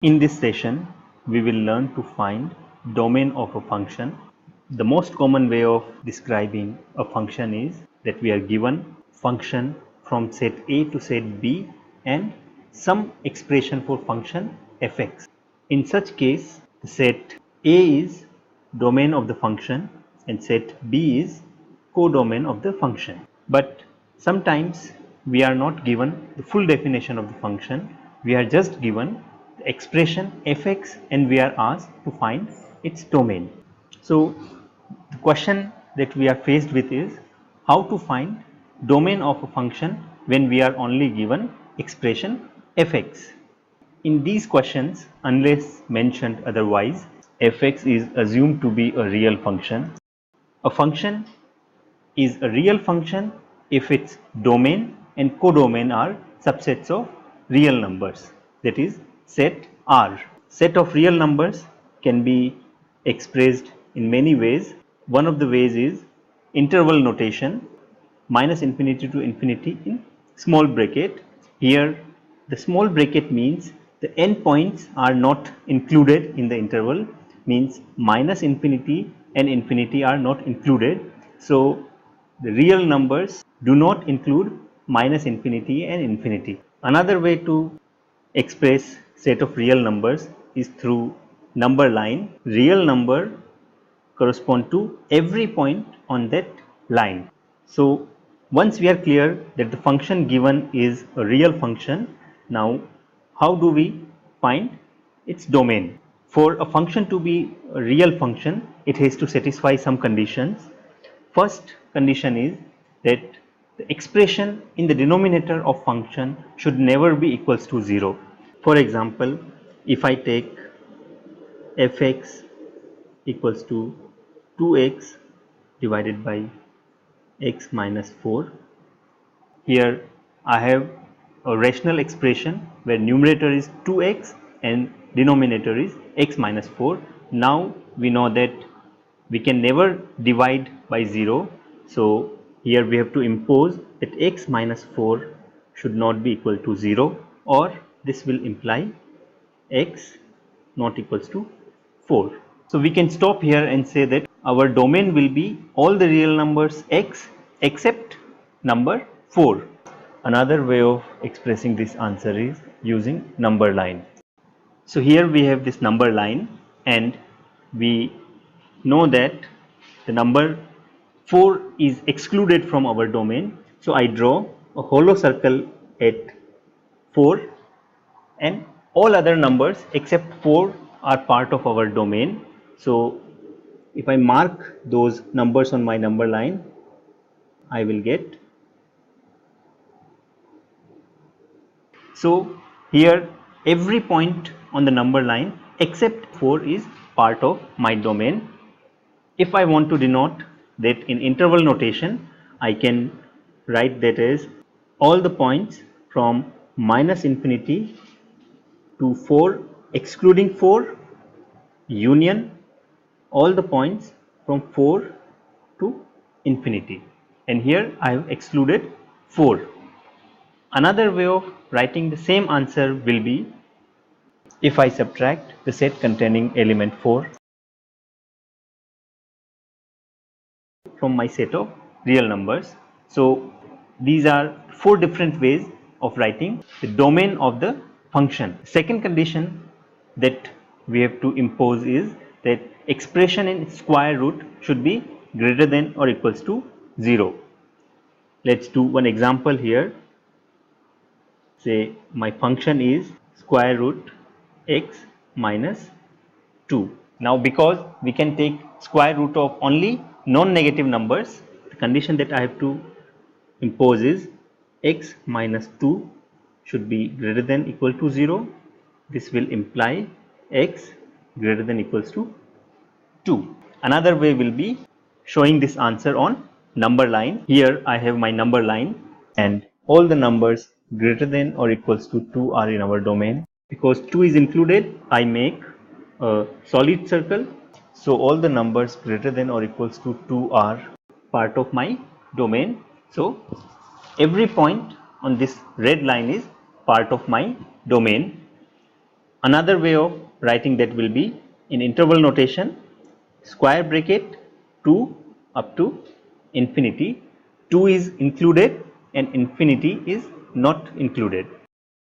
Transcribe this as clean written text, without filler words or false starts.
In this session, we will learn to find domain of a function. The most common way of describing a function is that we are given function from set A to set B and some expression for function fx. In such case, the set A is domain of the function and set B is codomain of the function. But sometimes we are not given the full definition of the function, we are just given the expression fx and we are asked to find its domain. So the question that we are faced with is how to find domain of a function when we are only given expression fx. In these questions, unless mentioned otherwise, fx is assumed to be a real function. A function is a real function if its domain and codomain are subsets of real numbers, that is set R. Set of real numbers can be expressed in many ways. One of the ways is interval notation, minus infinity to infinity in small bracket. Here the small bracket means the endpoints are not included in the interval, means minus infinity and infinity are not included. So the real numbers do not include minus infinity and infinity. Another way to express set of real numbers is through number line. Real number correspond to every point on that line. So once we are clear that the function given is a real function, now how do we find its domain? For a function to be a real function, it has to satisfy some conditions. First condition is that the expression in the denominator of function should never be equals to 0. For example, if I take fx equals to 2x divided by x minus 4, here I have a rational expression where numerator is 2x and denominator is x minus 4. Now we know that we can never divide by 0, so here we have to impose that x minus 4 should not be equal to 0, or this will imply x not equals to 4. So we can stop here and say that our domain will be all the real numbers x except number 4. Another way of expressing this answer is using number line. So here we have this number line and we know that the number 4 is excluded from our domain. So I draw a hollow circle at 4 and all other numbers except 4 are part of our domain. So if I mark those numbers on my number line, I will get. So here every point on the number line except 4 is part of my domain. If I want to denote that in interval notation, I can write that as all the points from minus infinity to 4 excluding 4 union all the points from 4 to infinity, and here I have excluded 4. Another way of writing the same answer will be if I subtract the set containing element 4 from my set of real numbers. So these are 4 different ways of writing the domain of the function. Second condition that we have to impose is that expression in square root should be greater than or equals to 0. Let's do one example here. Say my function is square root x minus 2. Now because we can take square root of only non-negative numbers, the condition that I have to impose is x minus 2 should be greater than equal to 0. This will imply x greater than equals to 2. Another way will be showing this answer on number line. Here I have my number line and all the numbers greater than or equals to 2 are in our domain. Because 2 is included, I make a solid circle. So all the numbers greater than or equals to 2 are part of my domain. So every point on this red line is part of my domain. Another way of writing that will be in interval notation, square bracket 2 up to infinity. 2 is included and infinity is not included.